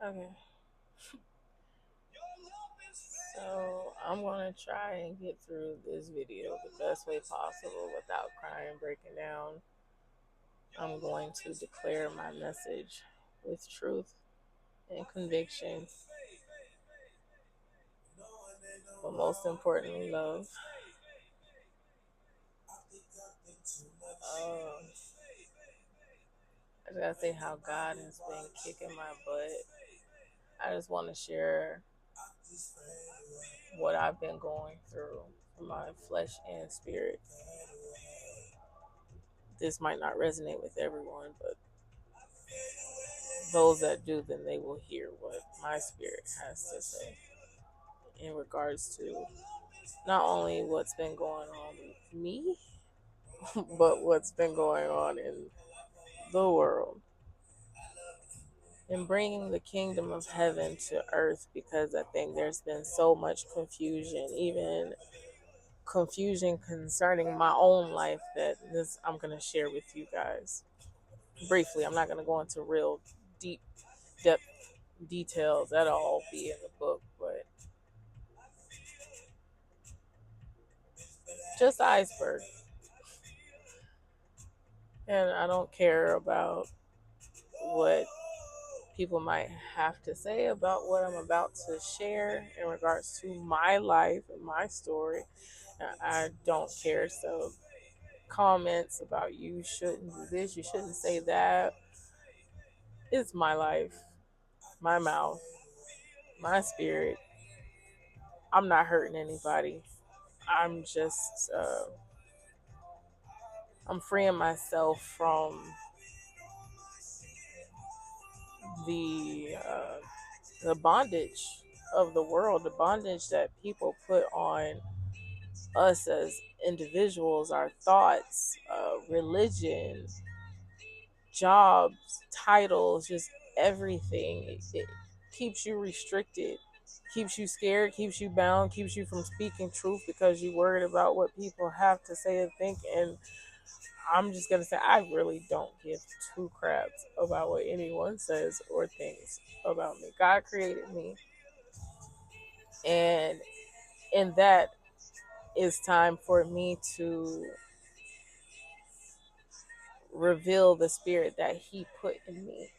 Okay, so I'm gonna try and get through this video the best way possible without crying, breaking down. I'm going to declare my message with truth and conviction, but most importantly, love. Um, I just gotta say how God has been kicking my butt. I just want to share what I've been going through for my flesh and spirit. This might not resonate with everyone, but those that do, then they will hear what my spirit has to say in regards to not only what's been going on with me, but what's been going on in the world and bringing the kingdom of heaven to earth, because I think there's been so much confusion, even confusion concerning my own life, that this I'm going to share with you guys briefly. I'm not going to go into real deep depth details. That'll all be in the book, but just the iceberg. And I don't care about what people might have to say about what I'm about to share in regards to my life and my story. I don't care. So, comments about you shouldn't do this, you shouldn't say that. It's my life, my mouth, my spirit. I'm not hurting anybody. I'm just, I'm freeing myself from the the bondage of the world, the bondage that people put on us as individuals, our thoughts, religion, jobs, titles, just everything. It keeps you restricted, keeps you scared, keeps you bound, keeps you from speaking truth because you're worried about what people have to say and think. And I'm just gonna say, I really don't give two craps about what anyone says or thinks about me. God created me, and in that is time for me to reveal the spirit that He put in me.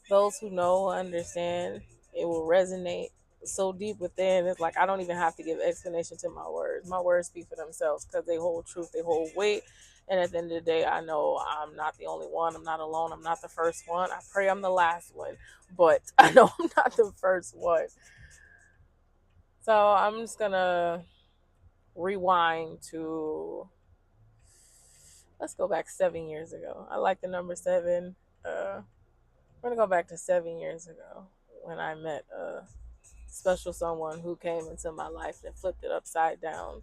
Those who know understand. It will resonate so deep within. It's like I don't even have to give explanation to my words. My words speak for themselves because they hold truth, they hold weight. And at the end of the day, I know I'm not the only one. I'm not alone. I'm not the first one. I pray I'm the last one, but I know I'm not the first one. So I'm just gonna rewind to, let's go back 7 years ago. I like the number seven. We're gonna go back to 7 years ago when I met a special someone who came into my life and flipped it upside down.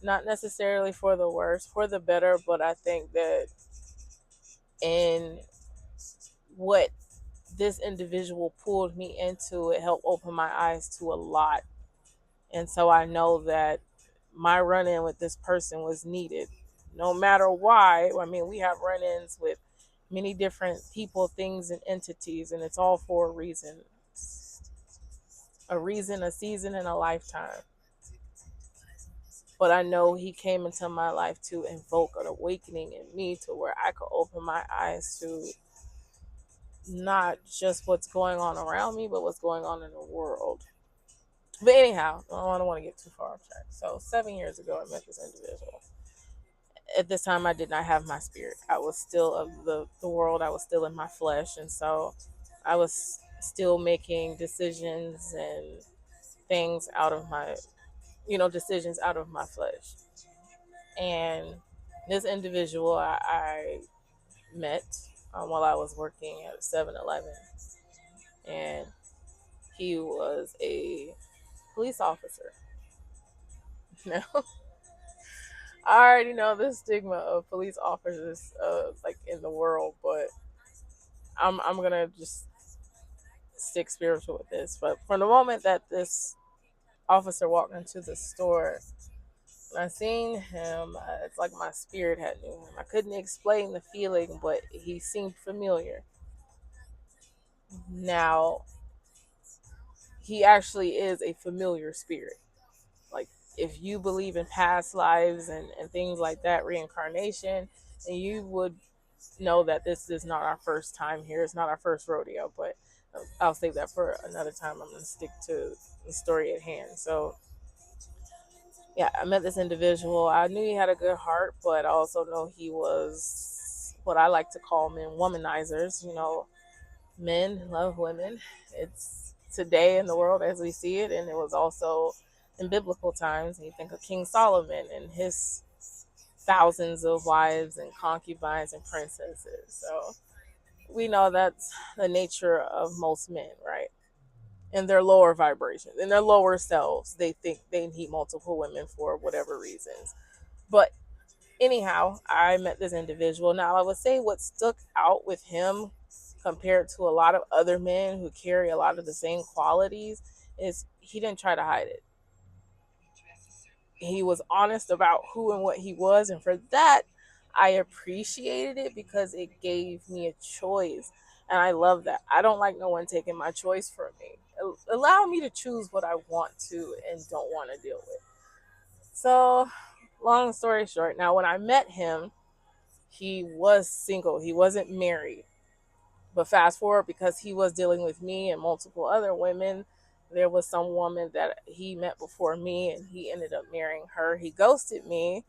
Not necessarily for the worse, for the better, but I think that in what this individual pulled me into, it helped open my eyes to a lot. And so I know that my run in with this person was needed. No matter why, I mean, we have run ins with many different people, things, and entities, and it's all for a reason, a season, and a lifetime. But I know He came into my life to invoke an awakening in me to where I could open my eyes to not just what's going on around me, but what's going on in the world. But anyhow, I don't want to get too far off track. So 7 years ago, I met this individual. At this time, I did not have my spirit. I was still of the world. I was still in my flesh. And so I was still making decisions and things out of my, decisions out of my flesh. And this individual I met while I was working at 7-Eleven, and he was a police officer. Now, I already know the stigma of police officers, like in the world, but I'm gonna just stick spiritual with this. But from the moment that this officer walked into the store, when I seen him, it's like my spirit had knew him. I couldn't explain the feeling, but he seemed familiar. Now, he actually is a familiar spirit. Like, if you believe in past lives and things like that, reincarnation, and you would know that this is not our first time here. It's not our first rodeo, but I'll save that for another time. I'm going to stick to the story at hand. So, yeah, I met this individual. I knew he had a good heart, but I also know he was what I like to call men womanizers. Men love women. It's today in the world as we see it, and it was also in biblical times. And you think of King Solomon and his thousands of wives and concubines and princesses. So we know that's the nature of most men, right? In their lower vibrations, in their lower selves, they think they need multiple women for whatever reasons. But anyhow, I met this individual. Now, I would say what stuck out with him compared to a lot of other men who carry a lot of the same qualities is he didn't try to hide it. He was honest about who and what he was. And for that, I appreciated it because it gave me a choice. And I love that. I don't like no one taking my choice from me. Allow me to choose what I want to and don't want to deal with. So, long story short, now when I met him, he was single. He wasn't married. But fast forward, because he was dealing with me and multiple other women, there was some woman that he met before me and he ended up marrying her. He ghosted me,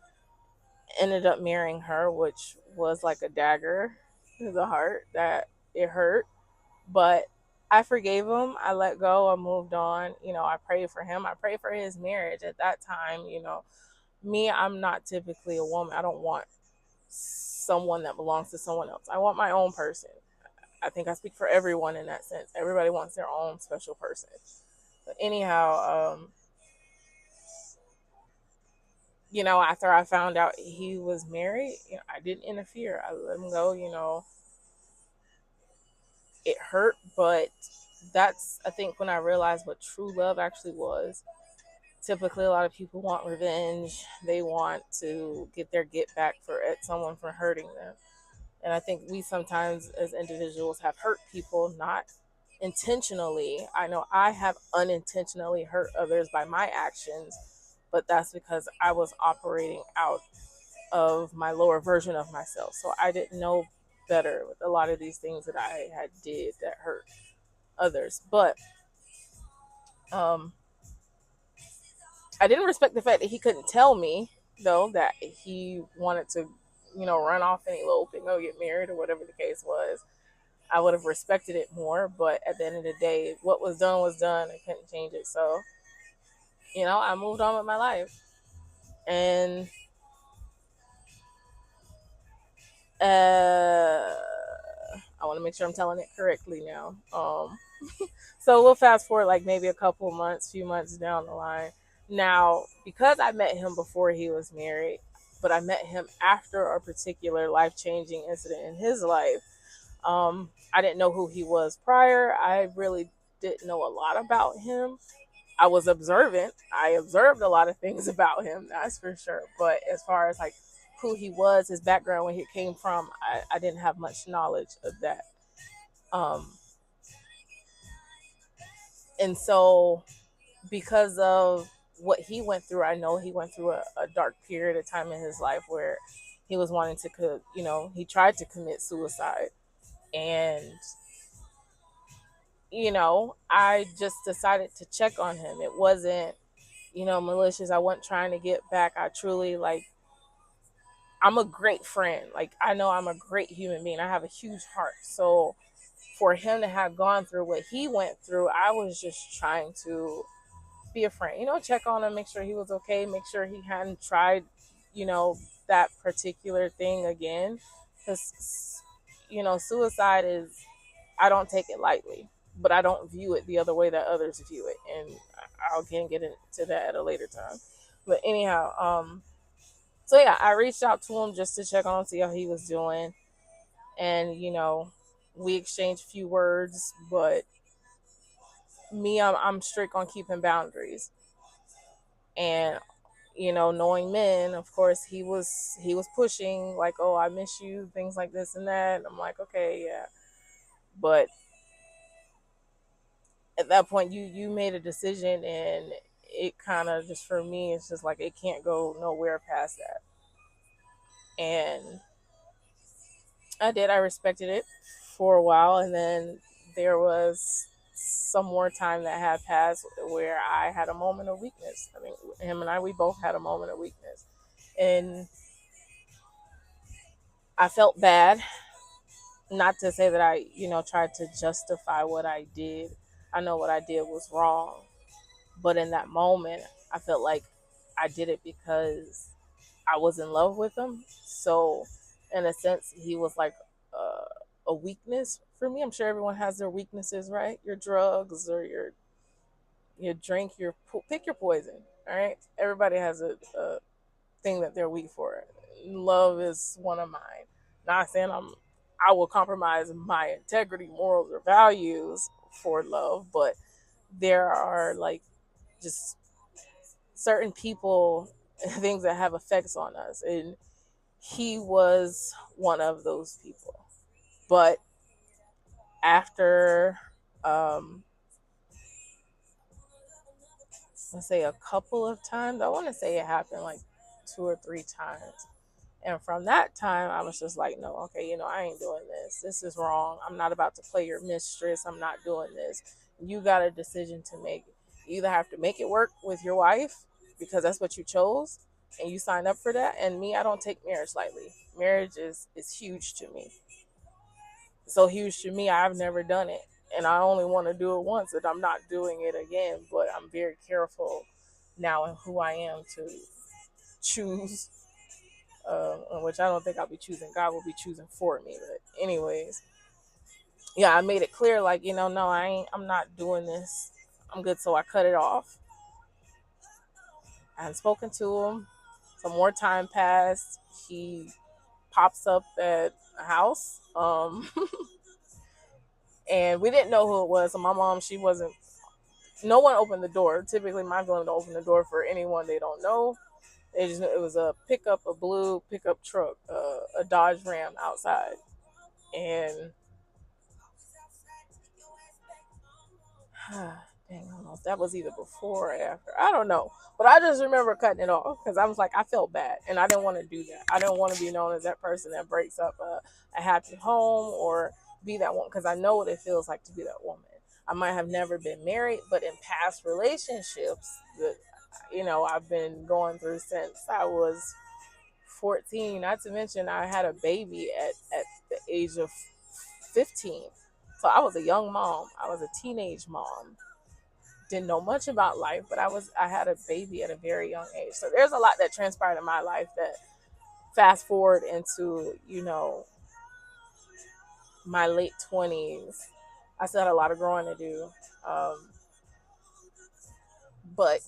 ended up marrying her, which was like a dagger to the heart that it hurt. But I forgave him. I let go. I moved on. I prayed for him. I prayed for his marriage at that time. Me, I'm not typically a woman. I don't want someone that belongs to someone else. I want my own person. I think I speak for everyone in that sense. Everybody wants their own special person. But anyhow, after I found out he was married, I didn't interfere. I let him go. It hurt, but that's, I think, when I realized what true love actually was. Typically, a lot of people want revenge. They want to get their get back for someone for hurting them. And I think we sometimes, as individuals, have hurt people, not intentionally. I know I have unintentionally hurt others by my actions, but that's because I was operating out of my lower version of myself. So I didn't know better with a lot of these things that I had did that hurt others. But um, I didn't respect the fact that he couldn't tell me, though, that he wanted to, run off and elope and go get married or whatever the case was. I would have respected it more, but at the end of the day, what was done was done. I couldn't change it. So, I moved on with my life. And I want to make sure I'm telling it correctly now. So we'll fast forward like maybe a couple months, few months down the line. Now, because I met him before he was married, but I met him after a particular life changing incident in his life. I didn't know who he was prior. I really didn't know a lot about him. I was observant. I observed a lot of things about him, that's for sure. But as far as like who he was, his background, where he came from, I didn't have much knowledge of that. Um, and so, because of what he went through, I know he went through a dark period of time in his life where he was wanting to, he tried to commit suicide. And I just decided to check on him. It wasn't, malicious. I wasn't trying to get back. I truly, like, I'm a great friend. Like, I know I'm a great human being. I have a huge heart. So for him to have gone through what he went through, I was just trying to be a friend, check on him, make sure he was okay, make sure he hadn't tried, you know, that particular thing again. Because, suicide is, I don't take it lightly, but I don't view it the other way that others view it. And I'll again get into that at a later time. But anyhow, so yeah, I reached out to him just to check on him, see how he was doing. And, we exchanged a few words, but me, I'm strict on keeping boundaries. And knowing men, of course, he was pushing like, oh, I miss you, things like this and that. And I'm like, okay, yeah. But at that point you made a decision, and it kind of just, for me, it's just like it can't go nowhere past that. And I respected it for a while, and then there was some more time that had passed where I had a moment of weakness. I mean, him and I, we both had a moment of weakness, and I felt bad. Not to say that I, tried to justify what I did. I know what I did was wrong, but in that moment, I felt like I did it because I was in love with him. So, in a sense, he was like a weakness for me. I'm sure everyone has their weaknesses, right? Your drugs or your drink, pick your poison. All right, everybody has a thing that they're weak for. Love is one of mine. Not saying I will compromise my integrity, morals, or values for love, but there are like just certain people and things that have effects on us, and he was one of those people. But after um let's say a couple of times, I want to say it happened like 2 or 3 times, and from that time I was just like, no, okay, I ain't doing this. This is wrong. I'm not about to play your mistress. I'm not doing this. You got a decision to make. You either have to make it work with your wife because that's what you chose and you signed up for that. And me, I don't take marriage lightly. Marriage is huge to me. So huge to me, I've never done it, and I only want to do it once, and I'm not doing it again. But I'm very careful now in who I am to choose, which I don't think I'll be choosing. God will be choosing for me. But anyways, yeah, I made it clear, like, no, I'm not doing this. I'm good. So I cut it off. I hadn't spoken to him. Some more time passed. He pops up at a house. And we didn't know who it was. So my mom, she wasn't. No one opened the door. Typically, my family don't open the door for anyone they don't know. It was a pickup, a blue pickup truck, a Dodge Ram outside, and dang, I don't know if that was either before or after. I don't know, but I just remember cutting it off because I was like, I felt bad, and I didn't want to do that. I didn't want to be known as that person that breaks up a happy home or be that one, because I know what it feels like to be that woman. I might have never been married, but in past relationships that I've been going through since I was 14. Not to mention I had a baby at the age of 15. So I was a young mom. I was a teenage mom. Didn't know much about life, but I had a baby at a very young age. So there's a lot that transpired in my life that fast forward into, my late 20s. I still had a lot of growing to do. But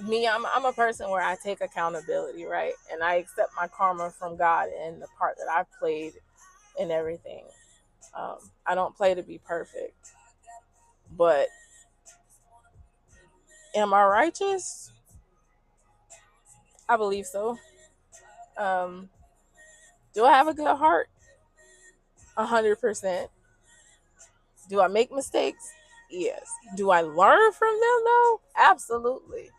me, I'm a person where I take accountability, right? And I accept my karma from God and the part that I've played in everything. I don't play to be perfect, but am I righteous? I believe so. Um, do I have a good heart? 100%. Do I make mistakes? Yes. Do I learn from them though? Absolutely.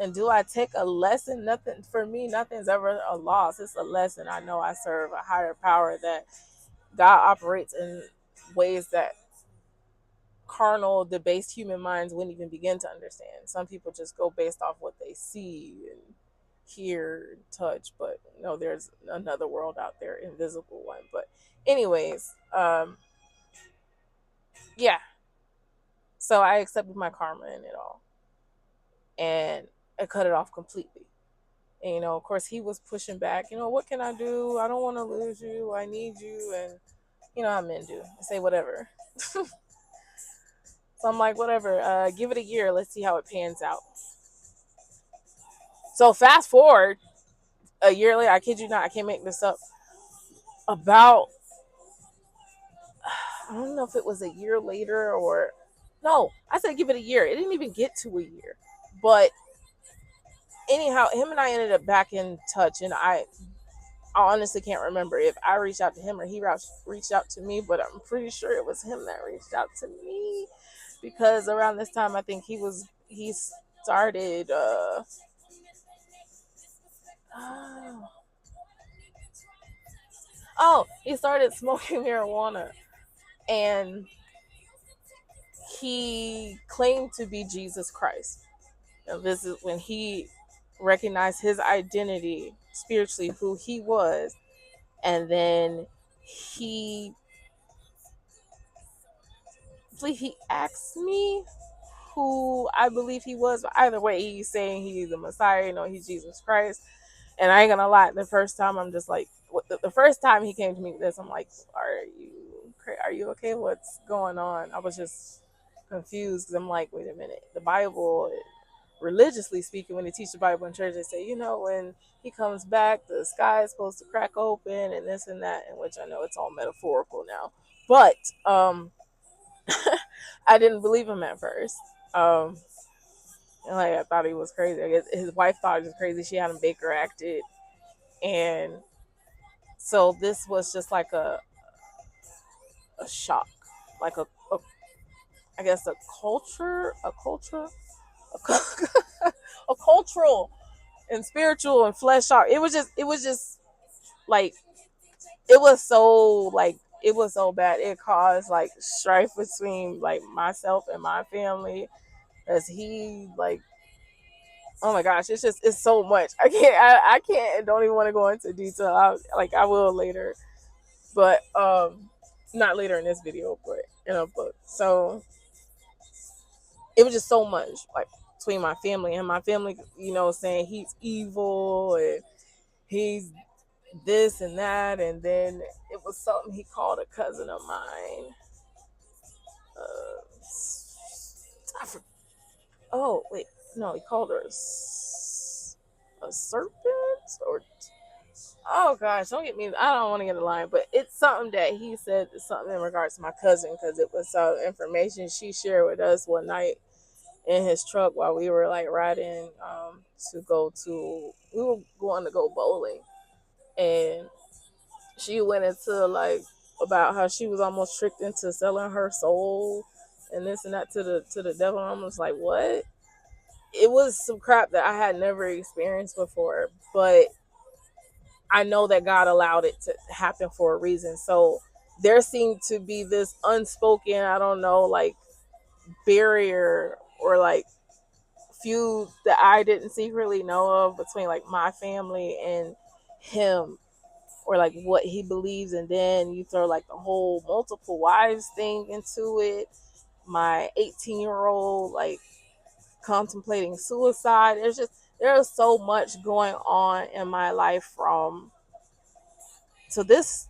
And do I take a lesson? Nothing for me. Nothing's ever a loss. It's a lesson. I know I serve a higher power, that God operates in ways that carnal, debased human minds wouldn't even begin to understand. Some people just go based off what they see and hear and touch, but no, there's another world out there, invisible one. But anyways, yeah. So I accepted my karma in it all, and I cut it off completely. And of course, he was pushing back. What can I do? I don't want to lose you. I need you, and how men do. They say whatever. So I'm like, whatever. Give it a year. Let's see how it pans out. So fast forward a year later. I kid you not. I can't make this up. About, I don't know if it was a year later or no. I said give it a year. It didn't even get to a year. But anyhow, him and I ended up back in touch, and I honestly can't remember if I reached out to him or he reached out to me, but I'm pretty sure it was him that reached out to me. because around this time I think he started oh, he started smoking marijuana, and he claimed to be Jesus Christ. And this is when he recognized his identity spiritually, who he was, and then he he asked me who I believe he was. But either way, he's saying he's the Messiah, he's Jesus Christ. And I ain't gonna lie, the first time I'm just like, the first time he came to me with this, I'm like, are you okay? What's going on? I was just confused because I'm like, wait a minute, the Bible, religiously speaking, when they teach the Bible in church, they say, when he comes back, the sky is supposed to crack open and this and that, in which I know it's all metaphorical now. But I didn't believe him at first. Um, and like I thought he was crazy. I guess his wife thought he was crazy. She had him Baker acted, and so this was just like a shock, like a I guess a cultural and spiritual and flesh shock. It was just like it was so bad. It caused like strife between like myself and my family, as he like, oh my gosh, it's so much. I can't and don't even want to go into detail. I will later, but not later in this video, but in a book. So it was just so much like between my family, and my family, saying he's evil and he's this and that. And then it was something he called a cousin of mine. Uh, I for, oh wait, no, he called her a serpent, or oh gosh, don't get me. I don't want to get a line, but it's something that he said, something in regards to my cousin, because it was some information she shared with us one night in his truck while we were like riding we were going to go bowling, and she went into like about how she was almost tricked into selling her soul and this and that to the devil. I'm just like, what? It was some crap that I had never experienced before, but I know that God allowed it to happen for a reason. So there seemed to be this unspoken, I don't know, like barrier or like feud that I didn't secretly know of between like my family and him, or like what he believes. And then you throw like the whole multiple wives thing into it. My 18-year-old like contemplating suicide. There's so much going on in my life from so this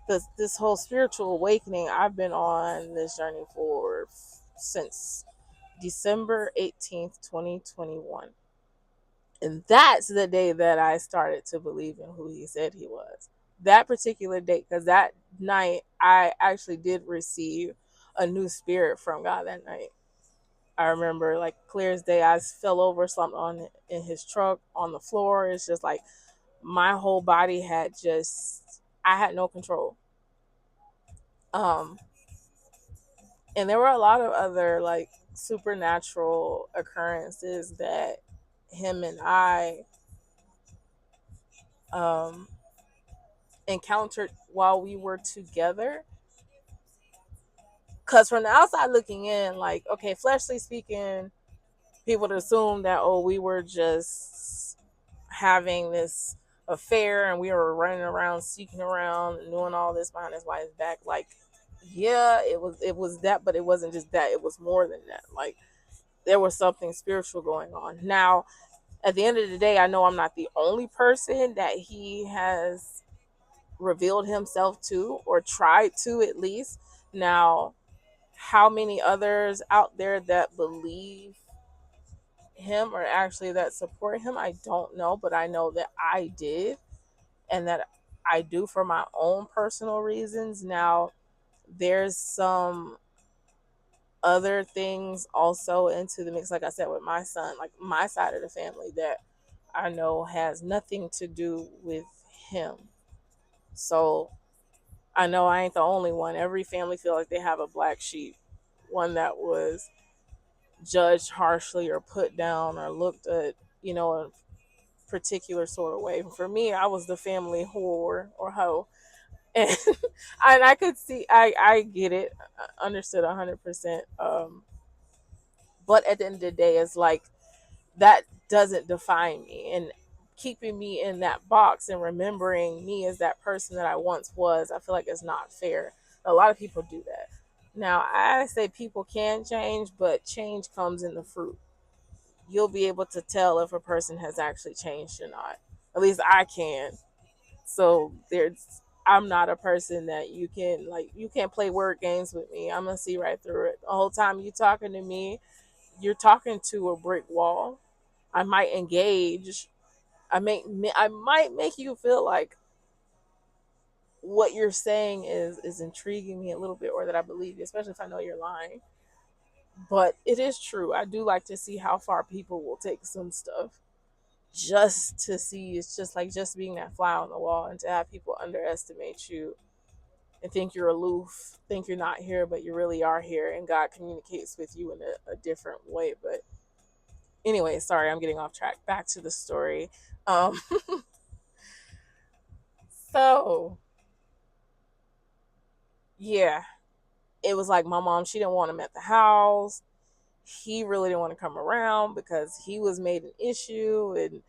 whole spiritual awakening. I've been on this journey for since December 18th, 2021. And that's the day that I started to believe in who he said he was. That particular date, because that night I actually did receive a new spirit from God that night. I remember like clear as day, I fell over, slumped on in his truck on the floor. It's just like my whole body had I had no control. Um, and there were a lot of other like supernatural occurrences that him and I um encountered while we were together. Because from the outside looking in, like, okay, fleshly speaking, people would assume that, oh, we were just having this affair and we were running around, seeking around, and doing all this behind his wife's back. Like, yeah, it was that, but it wasn't just that. It was more than that. Like, there was something spiritual going on. Now, at the end of the day, I know I'm not the only person that he has revealed himself to, or tried to at least. Now, how many others out there that believe him or actually that support him, I don't know, but I know that I did, and that I do for my own personal reasons. Now, there's some other things also into the mix, like I said, with my son, like my side of the family, that I know has nothing to do with him. So I know I ain't the only one. Every family feel like they have a black sheep, one that was judged harshly or put down or looked at, a particular sort of way. For me, I was the family whore or hoe. And and I could see, I get it, understood 100%. But at the end of the day, it's like that doesn't define me, and keeping me in that box and remembering me as that person that I once was, I feel like it's not fair. A lot of people do that. Now, I say people can change, but change comes in the fruit. You'll be able to tell if a person has actually changed or not. At least I can. So there's I'm not a person that you can't play word games with me. I'm gonna see right through it. The whole time you talking to me, you're talking to a brick wall. I might engage. I might make you feel like what you're saying is intriguing me a little bit, or that I believe you, especially if I know you're lying. But it is true. I do like to see how far people will take some stuff, just to see. It's just like just being that fly on the wall, and to have people underestimate you and think you're aloof, think you're not here, but you really are here, and God communicates with you in a different way. But anyway, sorry, I'm getting off track. Back to the story. Um, so yeah, it was like my mom, she didn't want him at the house. He really didn't want to come around because he was made an issue. And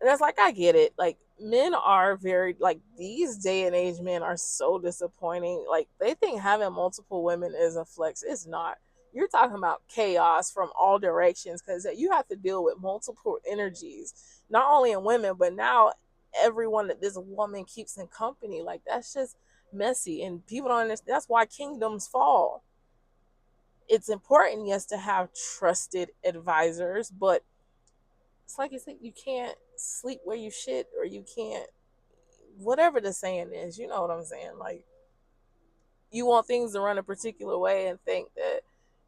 that's like, I get it. Like, men are very, like, these day and age men are so disappointing. Like, they think having multiple women is a flex. It's not. You're talking about chaos from all directions, because you have to deal with multiple energies, not only in women, but now everyone that this woman keeps in company. Like, that's just messy. And people don't understand. That's why kingdoms fall. It's important, yes, to have trusted advisors, but it's like you said, you can't sleep where you shit, or you can't, whatever the saying is, you know what I'm saying? Like, you want things to run a particular way and think that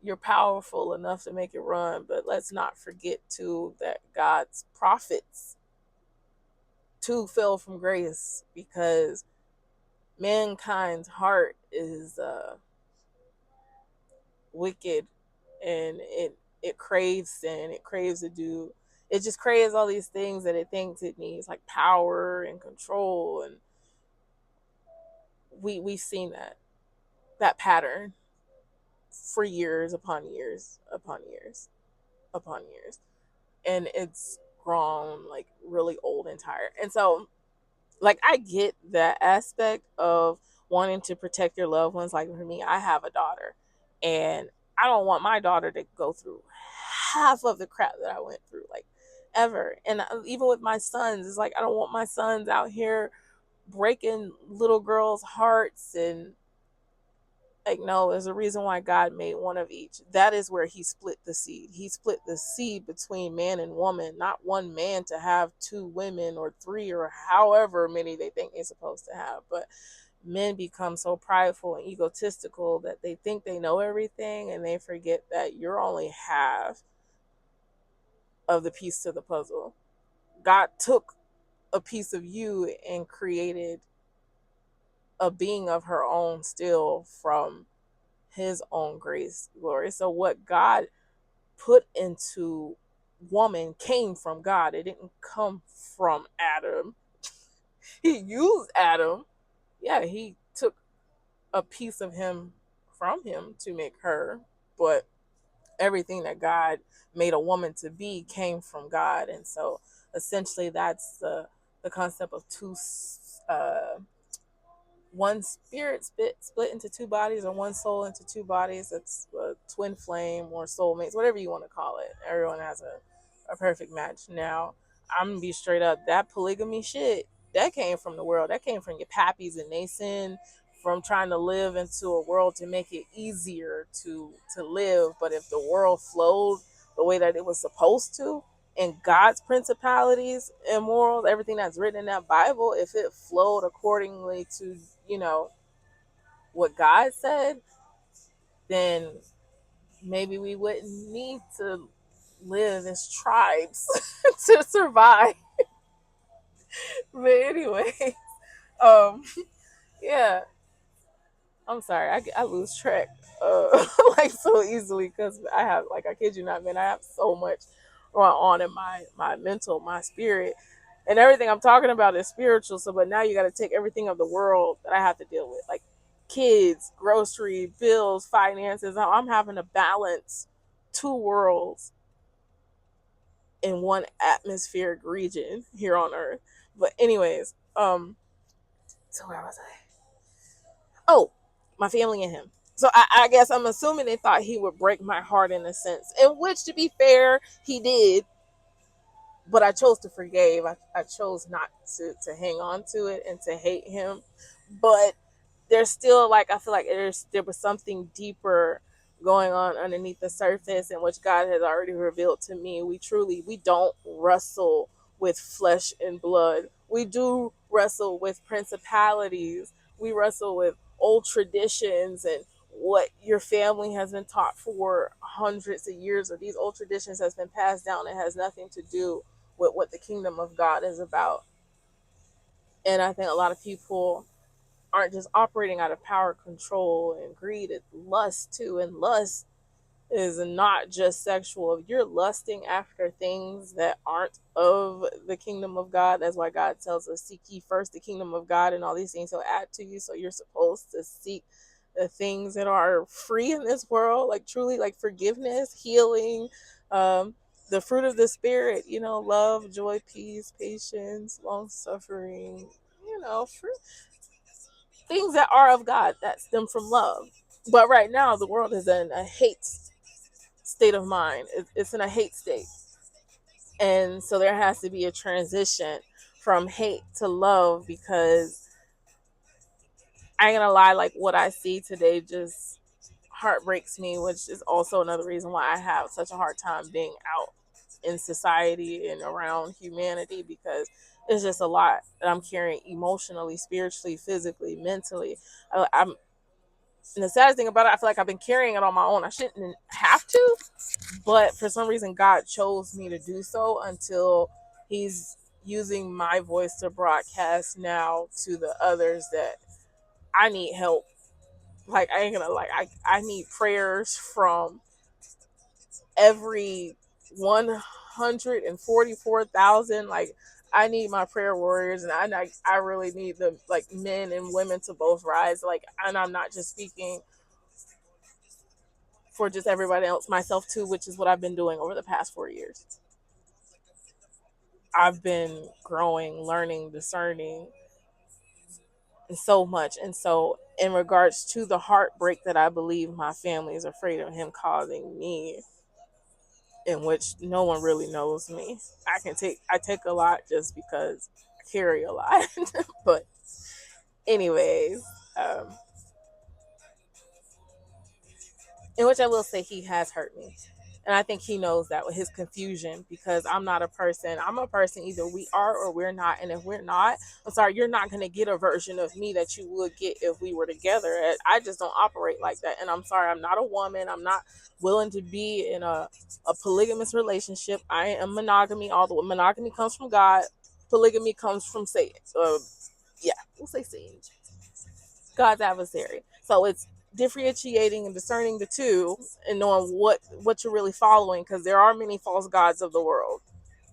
you're powerful enough to make it run, but let's not forget too that God's prophets too fell from grace, because mankind's heart is wicked, and it craves sin, it craves to do, it just craves all these things that it thinks it needs, like power and control. And we've seen that pattern for years upon years upon years upon years, and it's grown like really old and tired. And so, like, I get that aspect of wanting to protect your loved ones. Like, for me, I have a daughter, and I don't want my daughter to go through half of the crap that I went through, like, ever. And even with my sons, it's like I don't want my sons out here breaking little girls' hearts. And like, no, there's a reason why God made one of each. That is where he split the seed. He split the seed between man and woman, not one man to have two women or three or however many they think they're supposed to have. But men become so prideful and egotistical that they think they know everything, and they forget that you're only half of the piece to the puzzle. God took a piece of you and created a being of her own still from his own grace, glory. So what God put into woman came from God. It didn't come from Adam. He used Adam. Yeah, he took a piece of him from him to make her, but everything that God made a woman to be came from God. And so essentially that's the concept of two one spirit split into two bodies, or one soul into two bodies. It's a twin flame or soulmates, whatever you want to call it. Everyone has a perfect match. Now, I'm gonna be straight up. That polygamy shit, that came from the world. That came from your pappies and Nason, from trying to live into a world to make it easier to live. But if the world flowed the way that it was supposed to, and God's principalities and morals, everything that's written in that Bible, if it flowed accordingly to, you know, what God said, then maybe we wouldn't need to live as tribes to survive. But anyway, um, yeah, I'm sorry, I lose track. like so easily because I have, like, I kid you not, man, I have so much going on in my mental, my spirit, and everything I'm talking about is spiritual. So, but now you got to take everything of the world that I have to deal with, like kids, grocery bills, finances. I'm having to balance two worlds in one atmospheric region here on Earth. But anyways, so where was I? Oh, my family and him. So I guess I'm assuming they thought he would break my heart in a sense, in which, to be fair, he did. But I chose to forgive. I chose not to hang on to it and to hate him. But there's still, like, I feel like there was something deeper going on underneath the surface, in which God has already revealed to me. We don't wrestle with flesh and blood. We do wrestle with principalities. We wrestle with old traditions and what your family has been taught for hundreds of years, or these old traditions has been passed down. It has nothing to do with what the kingdom of God is about. And I think a lot of people aren't just operating out of power, control, and greed. It's lust too. And lust is not just sexual. If you're lusting after things that aren't of the kingdom of God, that's why God tells us, seek ye first the kingdom of God, and all these things he'll add to you. So you're supposed to seek the things that are free in this world, like truly, like forgiveness, healing, the fruit of the spirit, love, joy, peace, patience, long suffering, fruit, things that are of God that stem from love. But right now, the world is in a hate state of mind. It's in a hate state. And so there has to be a transition from hate to love, because I ain't gonna lie, like what I see today just heartbreaks me, which is also another reason why I have such a hard time being out in society and around humanity, because it's just a lot that I'm carrying emotionally, spiritually, physically, mentally. I'm And the saddest thing about it, I feel like I've been carrying it on my own. I shouldn't have to, but for some reason, God chose me to do so, until He's using my voice to broadcast now to the others that I need help. Like, I ain't gonna, like, I need prayers from every 144,000. Like, I need my prayer warriors, and I really need the, like, men and women to both rise. Like, and I'm not just speaking for just everybody else, myself too, which is what I've been doing over the past 4 years. I've been growing, learning, discerning, and so much. And so, in regards to the heartbreak that I believe my family is afraid of him causing me, in which no one really knows me. I take a lot just because I carry a lot. But anyways, um, in which I will say he has hurt me. And I think he knows that with his confusion, because I'm a person, either we are or we're not. And if we're not, I'm sorry, you're not going to get a version of me that you would get if we were together. I just don't operate like that. And I'm sorry, I'm not a woman. I'm not willing to be in a polygamous relationship. I am monogamy, although monogamy comes from God. Polygamy comes from Satan. Yeah, we'll say Satan, God's adversary. So it's differentiating and discerning the two, and knowing what you're really following, because there are many false gods of the world.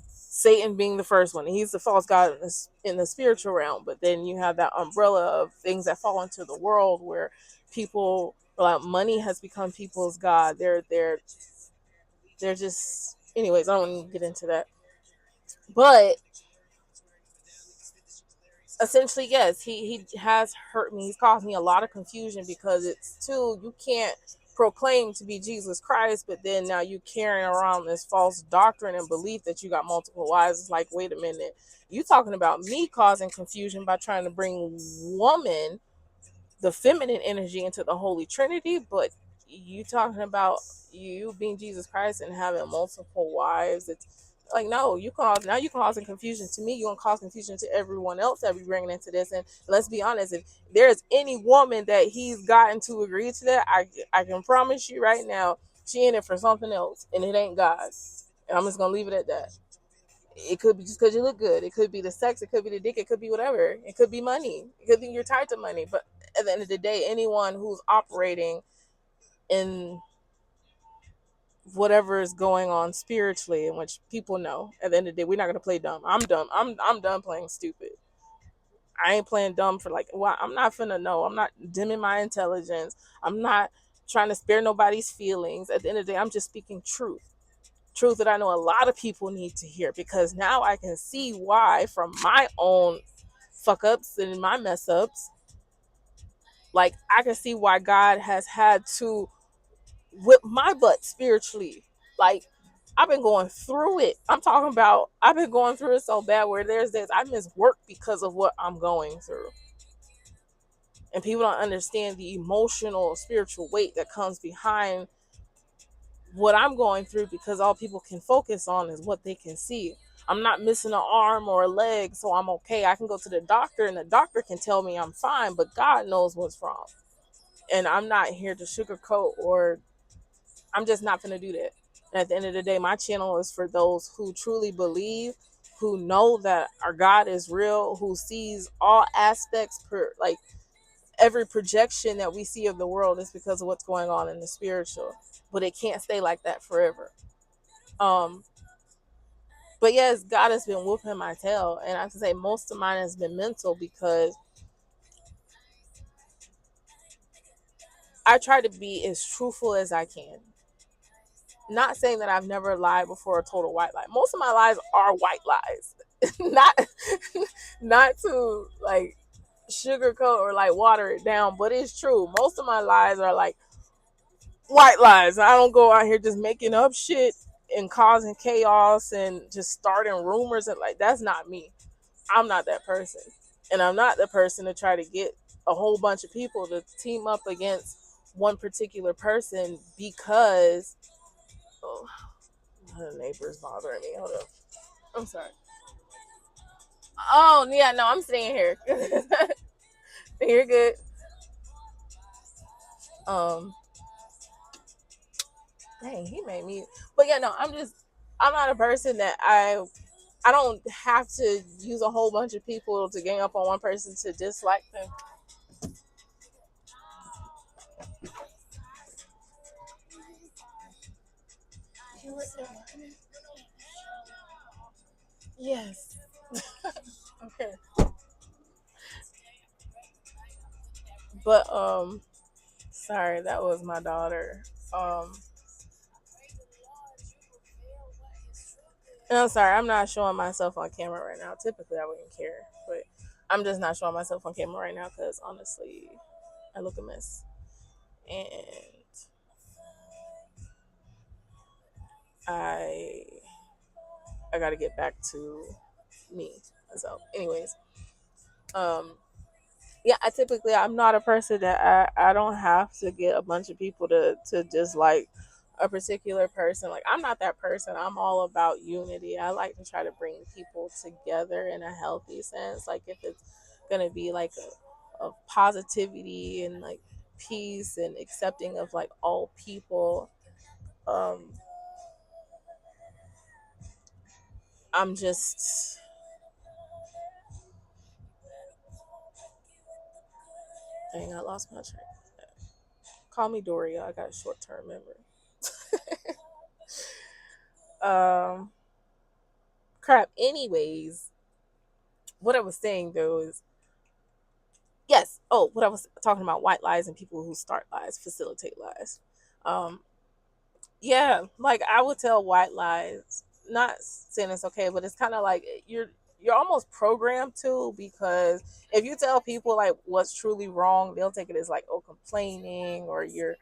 Satan being the first one. He's the false god in the spiritual realm. But then you have that umbrella of things that fall into the world, where people, money has become people's god. They're just, anyways, I don't want to get into that. But essentially, yes, he has hurt me. He's caused me a lot of confusion, because it's too, you can't proclaim to be Jesus Christ, but then now you carrying around this false doctrine and belief that you got multiple wives. It's like, wait a minute, you talking about me causing confusion by trying to bring woman, the feminine energy, into the Holy Trinity, but you talking about you being Jesus Christ and having multiple wives. It's like, no, you causing confusion to me. You're gonna cause confusion to everyone else that we bringing into this. And let's be honest, if there's any woman that he's gotten to agree to that, I can promise you right now, she in it for something else, and it ain't God. And I'm just gonna leave it at that. It could be just because you look good. It could be the sex. It could be the dick. It could be whatever. It could be money. It could be you're tied to money. But at the end of the day, anyone who's operating in whatever is going on spiritually, in which people know at the end of the day we're not gonna play dumb. I'm dumb. I'm done playing stupid. I ain't playing dumb for like, well, I'm not finna know. I'm not dimming my intelligence. I'm not trying to spare nobody's feelings. At the end of the day, I'm just speaking truth. Truth that I know a lot of people need to hear, because now I can see why, from my own fuck ups and my mess ups, like I can see why God has had to whip my butt spiritually. Like I've been going through it. I'm talking about I've been going through it so bad where there's days I miss work because of what I'm going through. And people don't understand the emotional, spiritual weight that comes behind what I'm going through, because all people can focus on is what they can see. I'm not missing an arm or a leg, so I'm okay. I can go to the doctor and the doctor can tell me I'm fine, but God knows what's wrong. And I'm not here to sugarcoat, or I'm just not going to do that. And at the end of the day, my channel is for those who truly believe, who know that our God is real, who sees all aspects, like every projection that we see of the world is because of what's going on in the spiritual. But it can't stay like that forever. Um, but yes, God has been whooping my tail, and I have to say most of mine has been mental, because I try to be as truthful as I can. Not saying that I've never lied before or told a white lie. Most of my lies are white lies. not not to like sugarcoat or like water it down, but it's true. Most of my lies are like white lies. I don't go out here just making up shit and causing chaos and just starting rumors, and like that's not me. I'm not that person. And I'm not the person to try to get a whole bunch of people to team up against one particular person because oh, the neighbor's bothering me. Hold up. I'm sorry. Oh yeah, no, I'm staying here. You're good. Um Dang, he made me, but yeah, no, I'm not a person that I don't have to use a whole bunch of people to gang up on one person to dislike them. Yes. Okay. But sorry, that was my daughter. Um and I'm sorry, I'm not showing myself on camera right now. Typically I wouldn't care, but I'm just not showing myself on camera right now because honestly, I look a mess. And I I gotta get back to me. So anyways, um yeah, I'm not a person that I don't have to get a bunch of people to dislike a particular person. Like I'm not that person. I'm all about unity. I like to try to bring people together in a healthy sense. Like if it's gonna be like a positivity and like peace and accepting of like all people. Um I'm just dang, I lost my track. Call me Doria. I got a short term memory. um Crap. Anyways, what I was saying though is yes. Oh, what I was talking about, white lies and people who start lies, facilitate lies. Um, yeah, like I would tell white lies. Not saying it's okay, but it's kind of like you're almost programmed to, because if you tell people like what's truly wrong, they'll take it as like, oh, complaining, or you're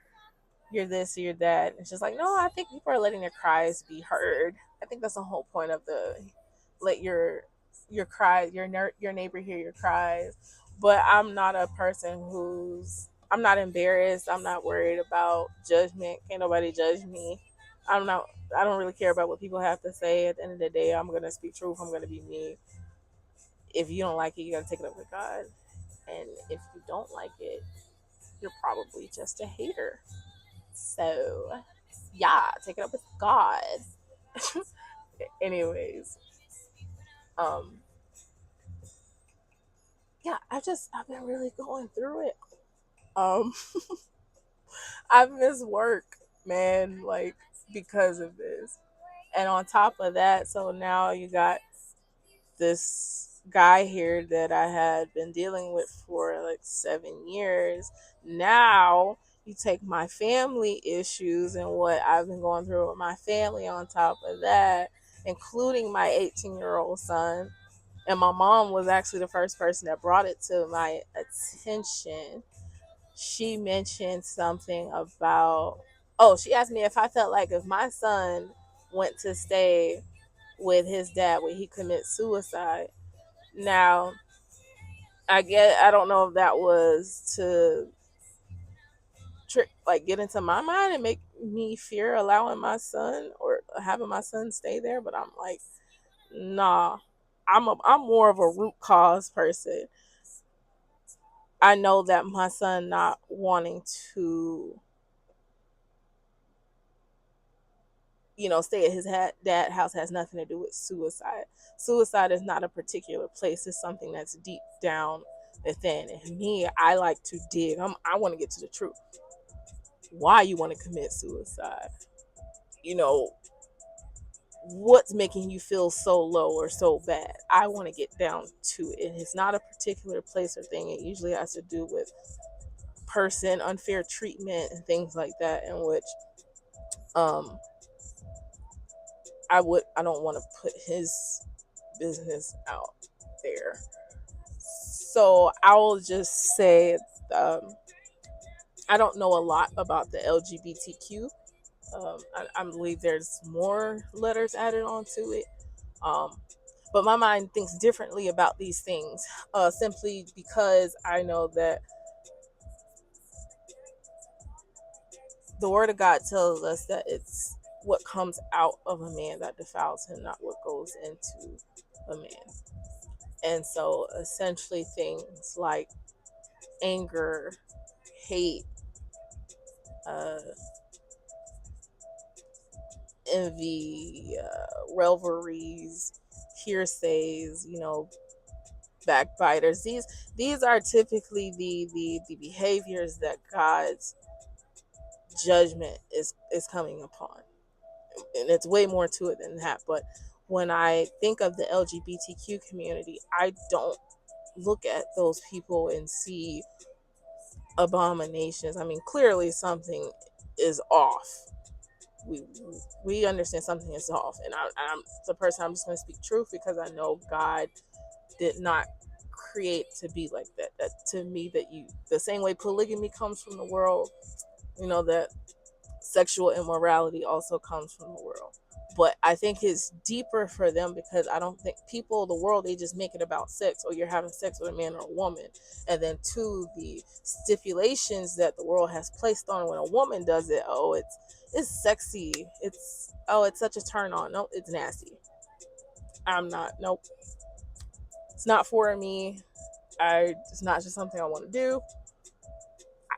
this or you're that. It's just like, no, I think people are letting their cries be heard. I think that's the whole point of the let your cries, your neighbor hear your cries. But I'm not a person I'm not embarrassed. I'm not worried about judgment. Can't nobody judge me. I'm not. I don't really care about what people have to say. At the end of the day, I'm gonna speak truth. I'm gonna be me. If you don't like it, you gotta take it up with God. And if you don't like it, you're probably just a hater. So, yeah, take it up with God. Anyways, um, yeah, I've been really going through it. Um, I miss work, man, like because of this. And on top of that, so now you got this guy here that I had been dealing with for like 7 years. Now you take my family issues and what I've been going through with my family on top of that, including my 18-year-old son. And my mom was actually the first person that brought it to my attention. She mentioned something about, oh, she asked me if I felt like if my son went to stay with his dad, would he commit suicide? Now, I don't know if that was to trick, like get into my mind and make me fear allowing my son or having my son stay there, but I'm like, nah. I'm more of a root cause person. I know that my son not wanting to, stay at his dad house has nothing to do with suicide. Suicide is not a particular place. It's something that's deep down within. And me, I like to dig. I want to get to the truth. Why you want to commit suicide? You know, what's making you feel so low or so bad? I want to get down to it. It's not a particular place or thing. It usually has to do with person, unfair treatment, and things like that. In which, um, I don't want to put his business out there. So I'll just say, um, I don't know a lot about the LGBTQ. I believe there's more letters added onto it. Um, but my mind thinks differently about these things, simply because I know that the Word of God tells us that it's what comes out of a man that defiles him, not what goes into a man. And so essentially things like anger, hate, uh, envy, revelries, hearsays, backbiters. These are typically the behaviors that God's judgment is coming upon, and it's way more to it than that. But when I think of the LGBTQ community, I don't look at those people and see abominations. I mean, clearly something is off. we we understand something is off, and I'm the person. I'm just going to speak truth because I know God did not create to be like that. That to me, that you the same way polygamy comes from the world, that sexual immorality also comes from the world. But I think it's deeper for them because I don't think people, the world, they just make it about sex, or you're having sex with a man or a woman. And then two, the stipulations that the world has placed on when a woman does it. Oh, it's sexy. It's such a turn on. No, it's nasty. I'm not. Nope. It's not for me. It's not just something I want to do.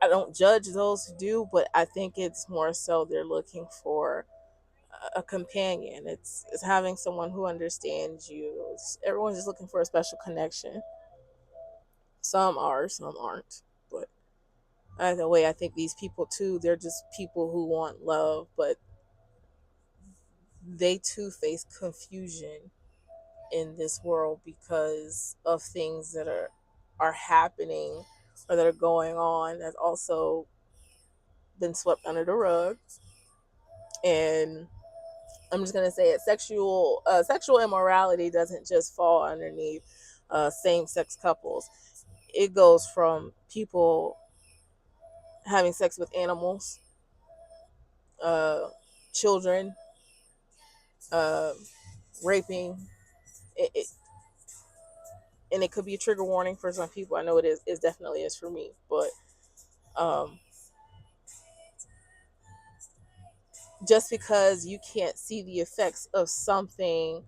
I don't judge those who do, but I think it's more so they're looking for a companion. It's having someone who understands you. Everyone's just looking for a special connection. Some are, some aren't. But either way, I think these people too, they're just people who want love, but they too face confusion in this world because of things that are happening or that are going on that's also been swept under the rug. And I'm just gonna say it. Sexual immorality doesn't just fall underneath same sex couples. It goes from people having sex with animals, uh, children, uh, raping. It and it could be a trigger warning for some people. I know it is. It definitely is for me. But um, just because you can't see the effects of something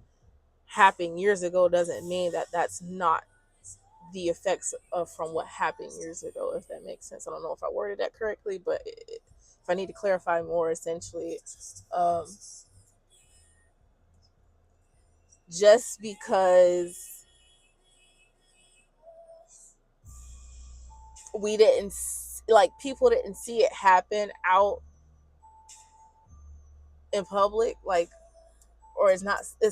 happening years ago doesn't mean that that's not the effects of from what happened years ago, if that makes sense. I don't know if I worded that correctly, but if I need to clarify more, essentially, um, just because we didn't like people didn't see it happen out in public, like, or it's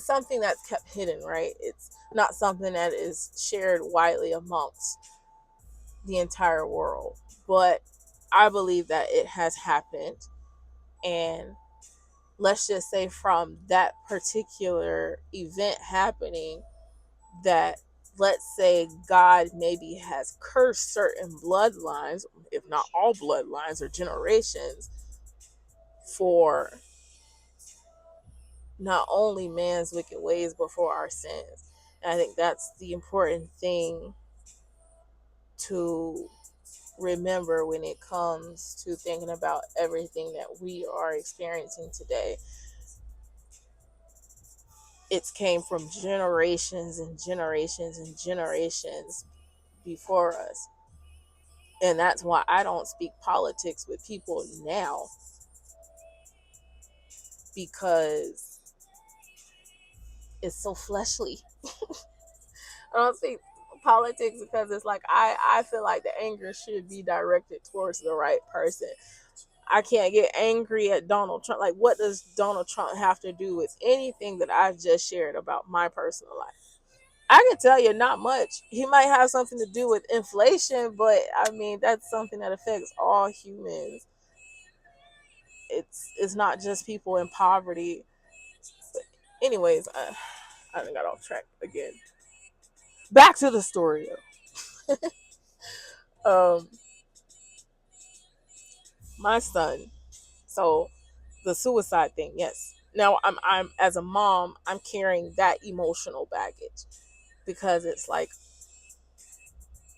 something that's kept hidden, right? It's not something that is shared widely amongst the entire world. But I believe that it has happened. And let's just say from that particular event happening, that let's say God maybe has cursed certain bloodlines, if not all bloodlines or generations, for not only man's wicked ways but for our sins. And I think that's the important thing to remember when it comes to thinking about everything that we are experiencing today. It's came from generations and generations and generations before us. And that's why I don't speak politics with people now, because it's so fleshly. I don't speak politics because it's like I feel like the anger should be directed towards the right person. I can't get angry at Donald Trump. Like, what does Donald Trump have to do with anything that I've just shared about my personal life? I can tell you not much. He might have something to do with inflation, but I mean that's something that affects all humans. It's not just people in poverty. But anyways, I got off track again. Back to the story though. My son. So the suicide thing, yes. Now I'm as a mom, I'm carrying that emotional baggage, because it's like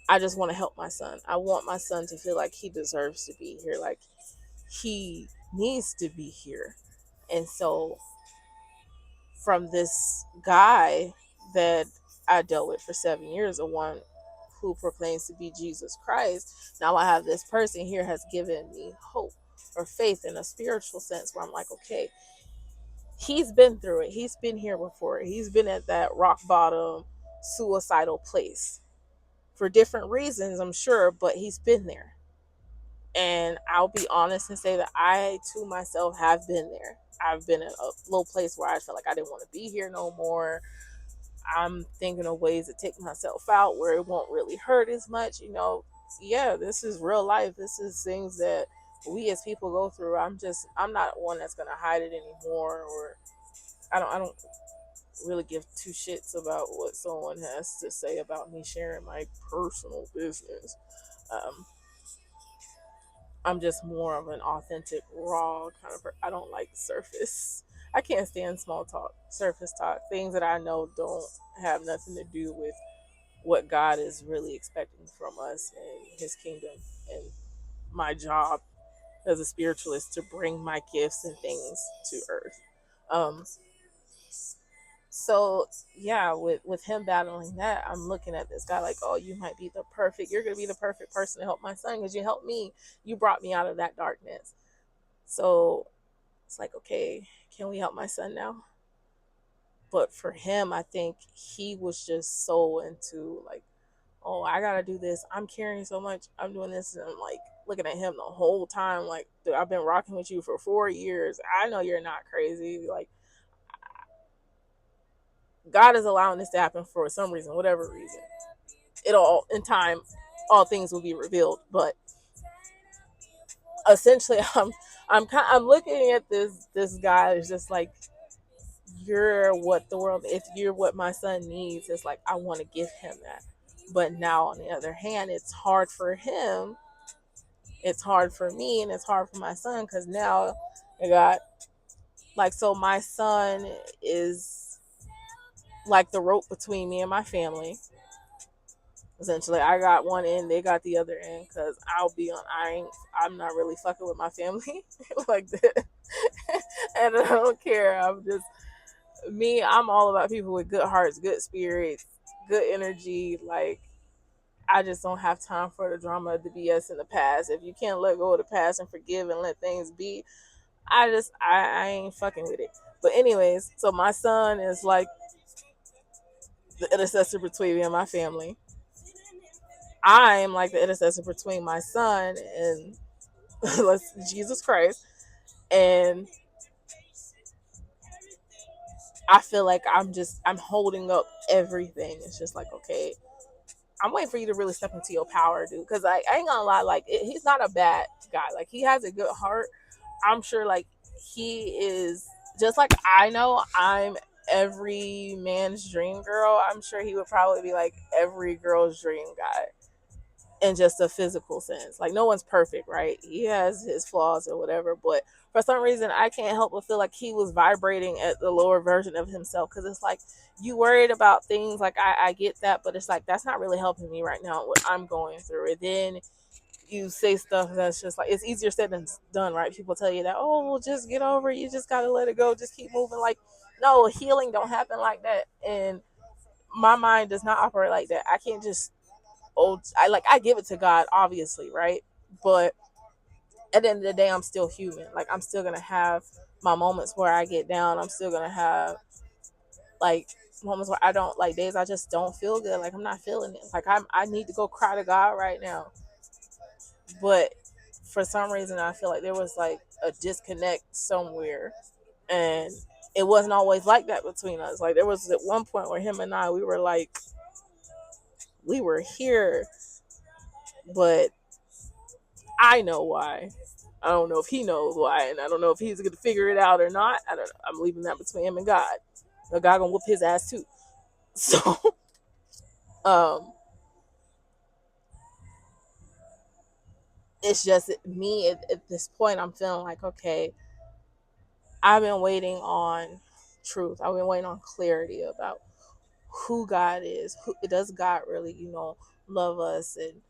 I just want to help my son. I want my son to feel like he deserves to be here, like he needs to be here. And so from this guy that I dealt with for 7 years, the one who proclaims to be Jesus Christ, now I have this person here has given me hope or faith in a spiritual sense, where I'm like, okay, he's been through it. He's been here before. He's been at that rock bottom, suicidal place for different reasons, I'm sure, but he's been there. And I'll be honest and say that I, too, myself, have been there. I've been in a low place where I felt like I didn't want to be here no more. I'm thinking of ways to take myself out where it won't really hurt as much. Yeah, this is real life. This is things that we as people go through. I'm not one that's gonna hide it anymore, or I don't really give two shits about what someone has to say about me sharing my personal business. Um, I'm just more of an authentic, raw kind of person. I don't like surface. I can't stand small talk, surface talk, things that I know don't have nothing to do with what God is really expecting from us and His kingdom. And my job as a spiritualist to bring my gifts and things to earth. Um, so yeah, with him battling that, I'm looking at this guy like, oh, you're gonna be the perfect person to help my son, because you helped me, you brought me out of that darkness. So it's like, okay, can we help my son now? But for him, I think he was just so into like, oh, I gotta do this, I'm carrying so much, I'm doing this, and I'm like looking at him the whole time like, dude, I've been rocking with you for 4 years, I know you're not crazy, like God is allowing this to happen for some reason, whatever reason. It'll in time, all things will be revealed. But essentially, I'm looking at this guy. It's just like, you're what the world. If you're what my son needs, it's like I want to give him that. But now, on the other hand, it's hard for him. It's hard for me, and it's hard for my son, because now I got like, so my son is like the rope between me and my family. Essentially, I got one end, they got the other end. Cause I'm not really fucking with my family like that, and I don't care. I'm just me. I'm all about people with good hearts, good spirits, good energy. Like, I just don't have time for the drama, the BS in the past. If you can't let go of the past and forgive and let things be, I ain't fucking with it. But anyways, so my son is like the intercessor between me and my family. I'm like the intercessor between my son and Jesus Christ. And I feel like I'm holding up everything. It's just like, okay, I'm waiting for you to really step into your power, dude. Because I ain't gonna lie, like he's not a bad guy. Like he has a good heart. I'm sure, like he is just like I know I'm every man's dream girl. I'm sure he would probably be like every girl's dream guy in just a physical sense. Like no one's perfect, right? He has his flaws or whatever, but for some reason I can't help but feel like he was vibrating at the lower version of himself because it's like you worried about things like I get that, but it's like that's not really helping me right now what I'm going through. And then you say stuff that's just like it's easier said than done, right? People tell you that, oh well just get over it, you just gotta let it go, just keep moving. Like no, healing don't happen like that. And my mind does not operate like that. I can't just I give it to God, obviously, right? But at the end of the day, I'm still human. Like I'm still gonna have my moments where I get down. I'm still gonna have like moments where I don't like days I just don't feel good. Like I'm not feeling it. Like I need to go cry to God right now. But for some reason I feel like there was like a disconnect somewhere. And it wasn't always like that between us. Like there was at one point where him and I we were here, but I know why. I don't know if he knows why, and I don't know if he's gonna figure it out or not. I don't know. I'm leaving that between him and God. The God gonna whoop his ass too. So, um, it's just me at this point. I'm feeling like, okay, I've been waiting on truth. I've been waiting on clarity about who God is. Who does God really, love us? And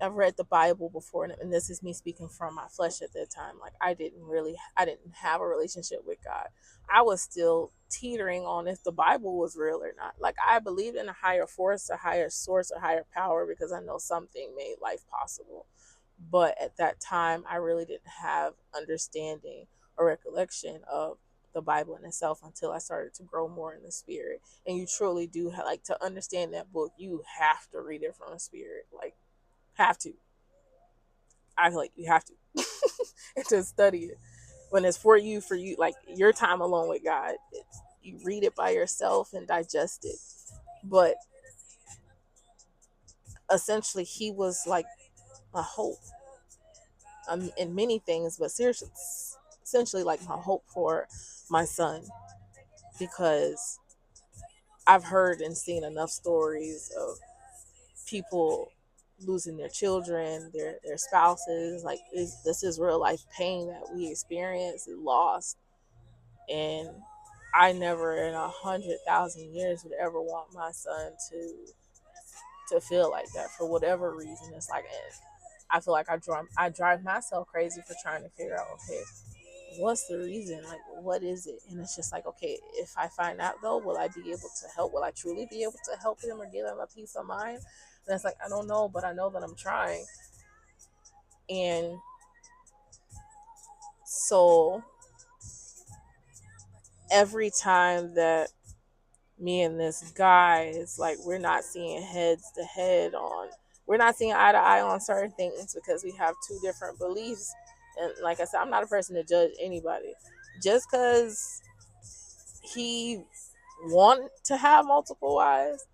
I've read the Bible before, and this is me speaking from my flesh at that time. Like I didn't have a relationship with God. I was still teetering on if the Bible was real or not. Like I believed in a higher force, a higher source, a higher power because I know something made life possible. But at that time, I really didn't have understanding or recollection of the Bible in itself until I started to grow more in the spirit. And you truly do like to understand that book. You have to read it from the spirit. Like have to. I feel like you have to and to study it when it's for you, like your time alone with God. You read it by yourself and digest it. But essentially, he was like a hope in many things, but seriously, essentially like my hope for my son because I've heard and seen enough stories of people losing their children, their spouses. Like this is real life pain that we experience and lost. And I never in 100,000 years would ever want my son to feel like that for whatever reason. It's like I feel like I drive myself crazy for trying to figure out, okay, what's the reason? Like what is it? And it's just like, okay, if I find out though, will I be able to help? Will I truly be able to help him or give him a peace of mind? And it's like I don't know, but I know that I'm trying. And so every time that me and this guy is like we're not seeing heads to head on, we're not seeing eye to eye on certain things because we have two different beliefs. And like I said, I'm not a person to judge anybody. Just because he want to have multiple wives,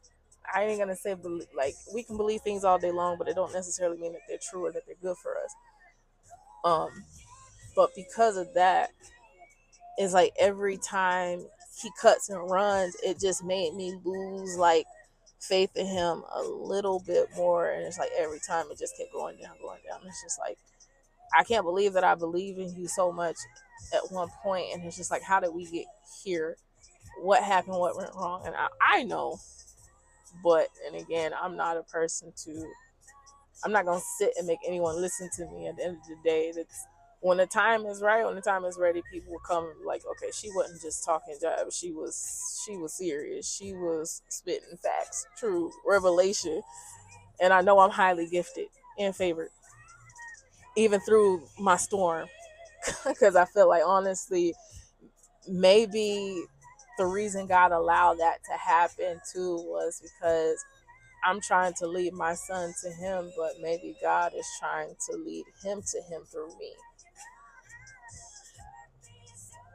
I ain't gonna say like we can believe things all day long, but it don't necessarily mean that they're true or that they're good for us. um but because of that, it's like every time he cuts and runs, it just made me lose like faith in him a little bit more. And it's like every time it just kept going down, going down. It's just like I can't believe that I believe in you so much at one point, and it's just like how did we get here? What happened? What went wrong? And I know, but and again, I'm not gonna sit and make anyone listen to me. At the end of the day, that's when the time is right, when the time is ready, people will come like, okay, she wasn't just talking jive, she was serious. She was spitting facts, true revelation. And I know I'm highly gifted and favored, even through my storm. Because I feel like honestly, maybe the reason God allowed that to happen too was because I'm trying to lead my son to him, but maybe God is trying to lead him to him through me.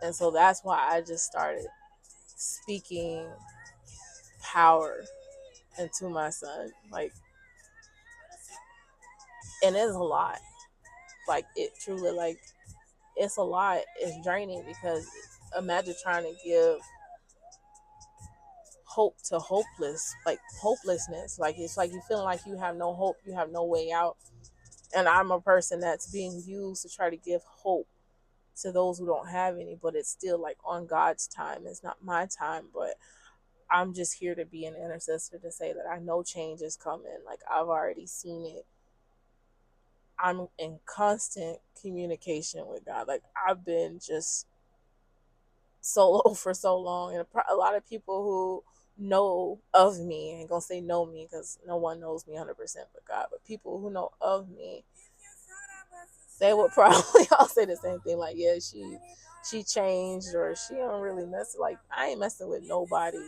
And so that's why I just started speaking power into my son. Like, and it's a lot. Like, it truly, like, it's a lot. It's draining because imagine trying to give hope to hopelessness. Like, it's like you feeling like you have no hope, you have no way out. And I'm a person that's being used to try to give hope to those who don't have any, but it's still like on God's time. It's not my time, but I'm just here to be an intercessor to say that I know change is coming. Like, I've already seen it. I'm in constant communication with God. Like, I've been just solo for so long, and a lot of people who know of me, ain't gonna say know me because no one knows me 100% but God, but people who know of me, they would probably all say the same thing. Like, yeah, she changed, or she don't really mess. Like, I ain't messing with nobody.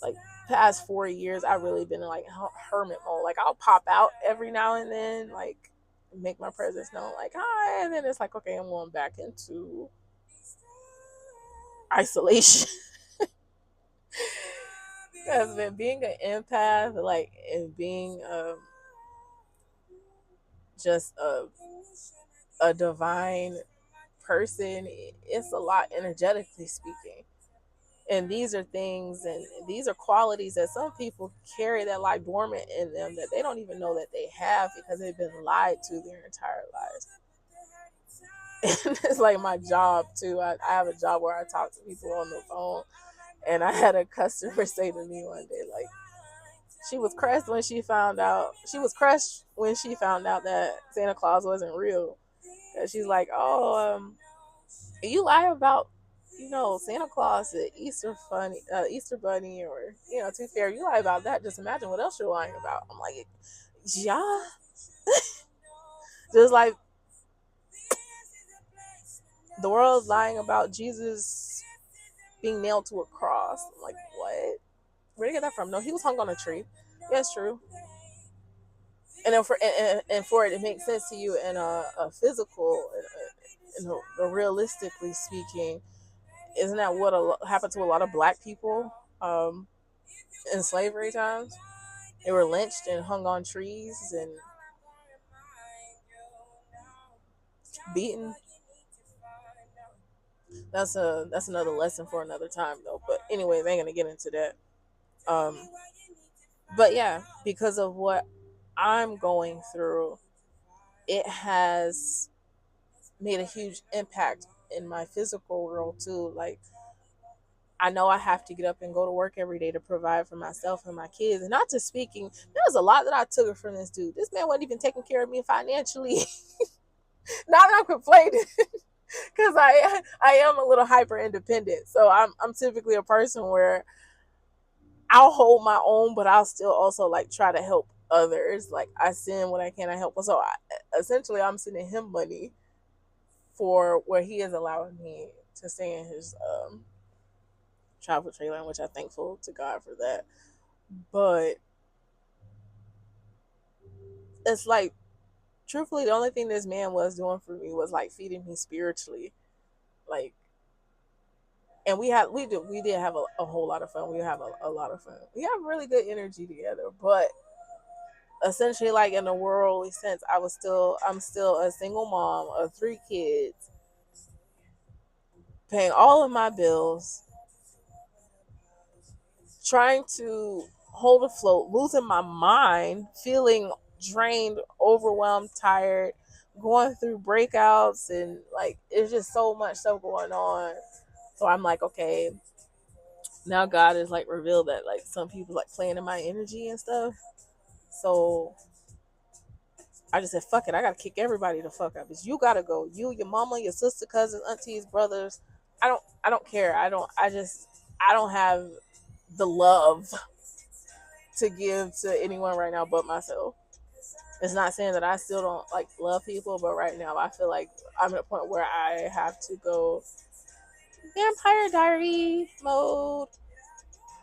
Like, past 4 years, I've really been in like hermit mode. Like, I'll pop out every now and then, like, make my presence known, like, hi, and then it's like, okay, I'm going back into isolation. Because being an empath, like, and being just a divine person, it's a lot energetically speaking. And these are things, and these are qualities that some people carry that lie dormant in them that they don't even know that they have because they've been lied to their entire lives. And it's like my job too. I have a job where I talk to people on the phone, and I had a customer say to me one day, like, she was crushed when she found out. She was crushed when she found out that Santa Claus wasn't real. And she's like, "Oh, you lie about, Santa Claus, the Easter Bunny, or Tooth Fairy. You lie about that. Just imagine what else you're lying about." I'm like, yeah, just like the world's lying about Jesus being nailed to a cross. I'm like, what? Where did you get that from? No, he was hung on a tree. Yeah, it's true. And then for it to make sense to you in a physical, in a realistically speaking, isn't that what happened to a lot of black people in slavery times? They were lynched and hung on trees and beaten. That's another lesson for another time though. But anyways, I ain't gonna get into that. Um, but yeah, because of what I'm going through, it has made a huge impact in my physical world too. Like, I know I have to get up and go to work every day to provide for myself and my kids. And not just speaking, there was a lot that I took from this dude. This man wasn't even taking care of me financially. Not that I'm complaining, because I am a little hyper independent. So I'm typically a person where I'll hold my own, but I'll still also like try to help others. Like, I send what I can, I help. So essentially, I'm sending him money for where he is allowing me to stay in his travel trailer, which I'm thankful to God for that. But it's like, truthfully, the only thing this man was doing for me was like feeding me spiritually. Like, and we did have a whole lot of fun. We have a lot of fun. We have really good energy together. But essentially, like, in a worldly sense, I'm still a single mom of 3 kids, paying all of my bills, trying to hold afloat, losing my mind, feeling drained, overwhelmed, tired, going through breakouts, and like, it's just so much stuff going on. So I'm like, okay, now God has like revealed that like some people like playing in my energy and stuff. So I just said, fuck it, I gotta kick everybody the fuck up. It's you gotta go. You, your mama, your sister, cousins, aunties, brothers. I don't care. I don't have the love to give to anyone right now but myself. It's not saying that I still don't like love people, but right now I feel like I'm at a point where I have to go Vampire Diary mode,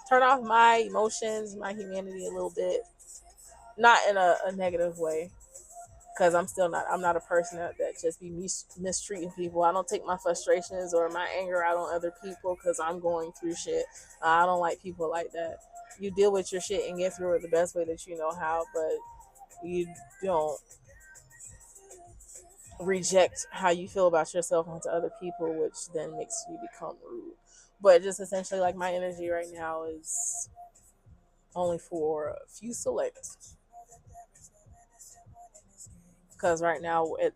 turn off my emotions, my humanity a little bit, not in a negative way, because I'm not a person that just be mistreating people. I don't take my frustrations or my anger out on other people because I'm going through shit. I don't like people like that. You deal with your shit and get through it the best way that you know how, but you don't reject how you feel about yourself onto other people, which then makes you become rude. But just essentially, like, my energy right now is only for a few select, because right now at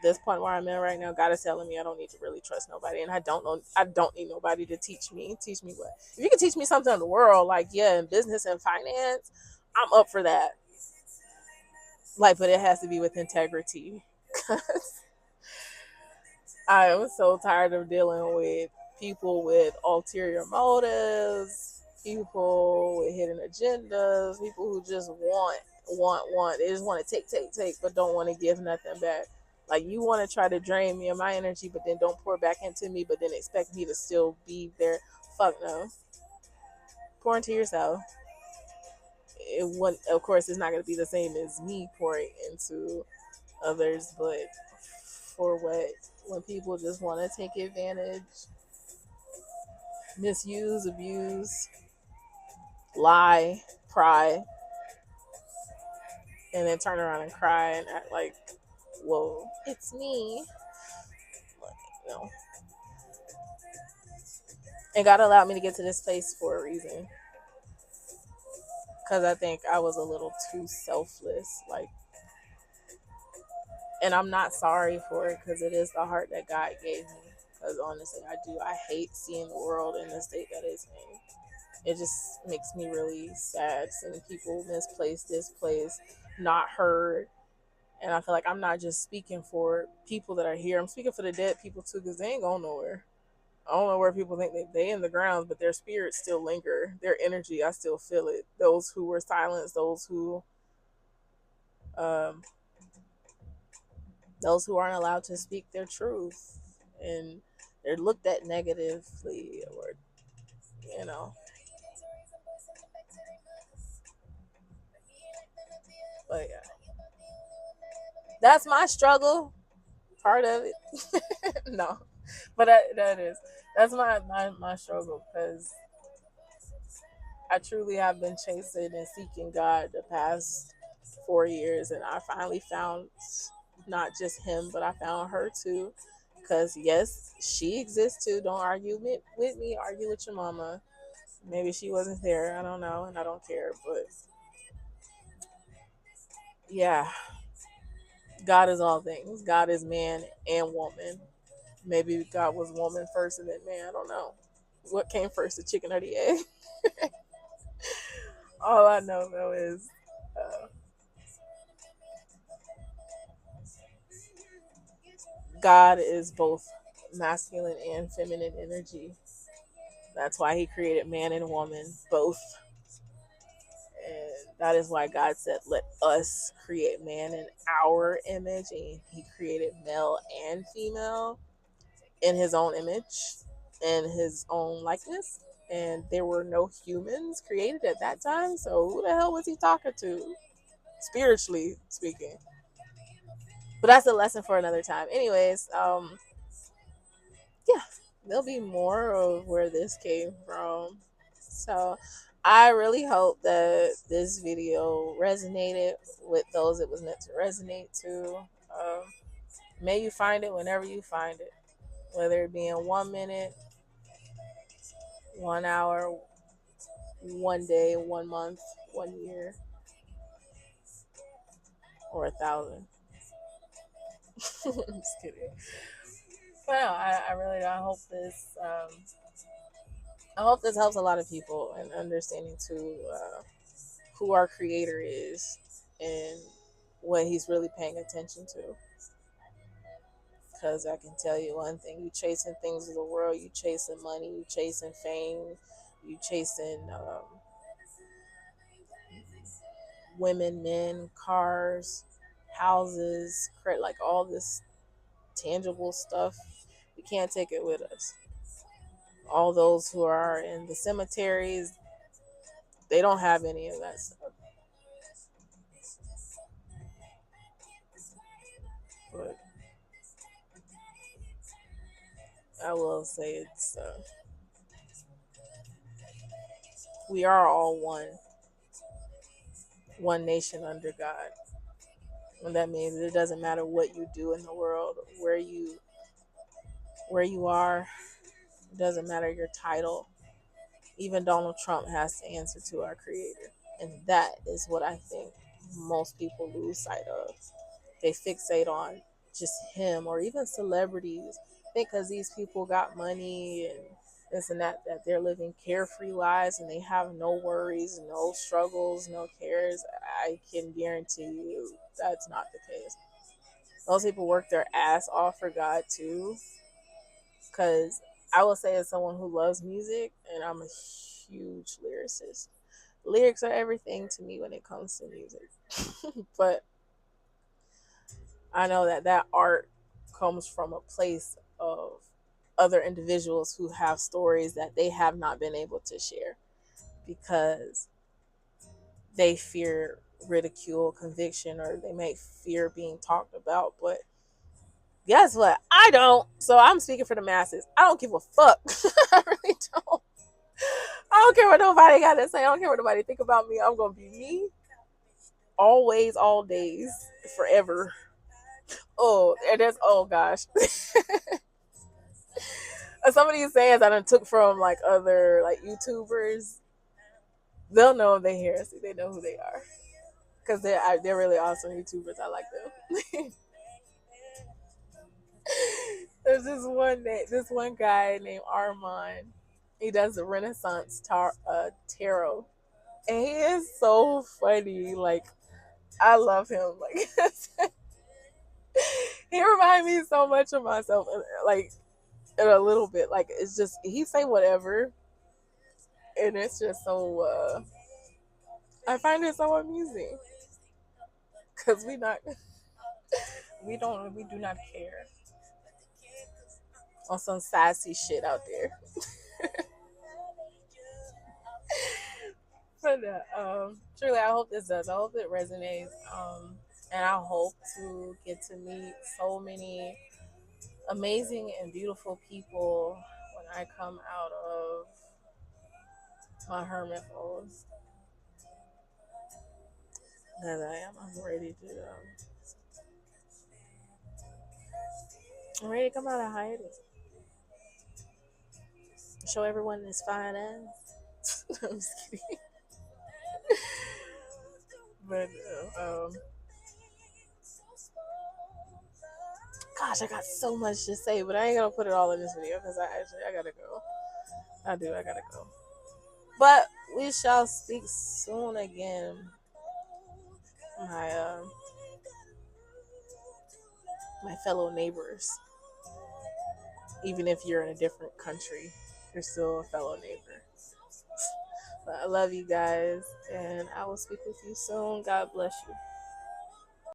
this point where I'm in right now, God is telling me I don't need to really trust nobody, and I don't need nobody to teach me what. If you can teach me something in the world, like, yeah, in business and finance, I'm up for that. Like, but it has to be with integrity. I am so tired of dealing with people with ulterior motives, people with hidden agendas, people who just want. They just want to take, but don't want to give nothing back. Like, you want to try to drain me of my energy, but then don't pour back into me, but then expect me to still be there. Fuck no. Pour into yourself. Of course, it's not going to be the same as me pouring into others, but for what? When people just want to take advantage, misuse, abuse, lie, pry, and then turn around and cry and act like, whoa, it's me. Like, no. And God allowed me to get to this place for a reason. Because I think I was a little too selfless. Like, and I'm not sorry for it, because it is the heart that God gave me. Because honestly, I hate seeing the world in the state that it's in. It just makes me really sad seeing people misplaced, displaced, not heard. And I feel like I'm not just speaking for people that are here. I'm speaking for the dead people too, because they ain't going nowhere. I don't know where people think they in the grounds, but their spirits still linger. Their energy, I still feel it. Those who were silenced, um, those who aren't allowed to speak their truth, and they're looked at negatively, or you know. But yeah, that's my struggle. Part of it. No, but that is that's my struggle, because I truly have been chasing and seeking God the past 4 years, and I finally found not just Him, but I found her too. Because yes, she exists too. Don't argue with me. Argue with your mama. Maybe she wasn't there. I don't know, and I don't care. But yeah, God is all things. God is man and woman. Maybe God was woman first and then man. I don't know. What came first, the chicken or the egg? All I know though is uh, God is both masculine and feminine energy. That's why He created man and woman both. And that is why God said, let us create man in our image. And He created male and female in His own image, in His own likeness. And there were no humans created at that time. So who the hell was He talking to, spiritually speaking? But that's a lesson for another time. Anyways, yeah, there'll be more of where this came from. So I really hope that this video resonated with those it was meant to resonate to. Um, may you find it whenever you find it, whether it be in 1 minute, 1 hour, 1 day, 1 month, 1 year, or 1,000. I'm just kidding. But no, I really I hope this helps a lot of people in understanding too who our creator is and what he's really paying attention to. Because I can tell you one thing: you chasing things of the world, you chasing money, you chasing fame, you chasing women, men, cars, houses, like all this tangible stuff. We can't take it with us. All those who are in the cemeteries, they don't have any of that stuff. I will say it's we are all one nation under God. And that means it doesn't matter what you do in the world, where you are, it doesn't matter your title. Even Donald Trump has to answer to our creator. And that is what I think most people lose sight of. They fixate on just him or even celebrities. I think because these people got money and this and that they're living carefree lives and they have no worries, no struggles, no cares. I can guarantee you that's not the case. Those people work their ass off for God too. Because I will say, as someone who loves music, and I'm a huge lyricist, lyrics are everything to me when it comes to music. But I know that art comes from a place of other individuals who have stories that they have not been able to share because they fear ridicule, conviction, or they may fear being talked about. But guess what? I don't. So I'm speaking for the masses. I don't give a fuck. I really don't. I don't care what nobody got to say. I don't care what nobody think about me. I'm gonna be me, always, all days, forever. Oh, and there's gosh. Some of these sayings I done took from like other like YouTubers. They'll know if they hear us. They know who they are because they're really awesome YouTubers. I like them. There's this one guy named Armand. He does the Renaissance tarot, and he is so funny. Like I love him. Like he reminds me so much of myself. Like in a little bit. Like it's just he say whatever, and it's just so. I find it so amusing because we do not care on some sassy shit out there. But truly, I hope this does. I hope it resonates. And I hope to get to meet so many amazing and beautiful people when I come out of my hermit mode. That I'm ready to. I'm ready to come out of hiding. Show everyone this fine ass. I'm just kidding. But gosh, I got so much to say, but I ain't gonna put it all in this video because I gotta go. I gotta go. But we shall speak soon again. My my fellow neighbors. Even if you're in a different country, you're still a fellow neighbor. But I love you guys, and I will speak with you soon. God bless you.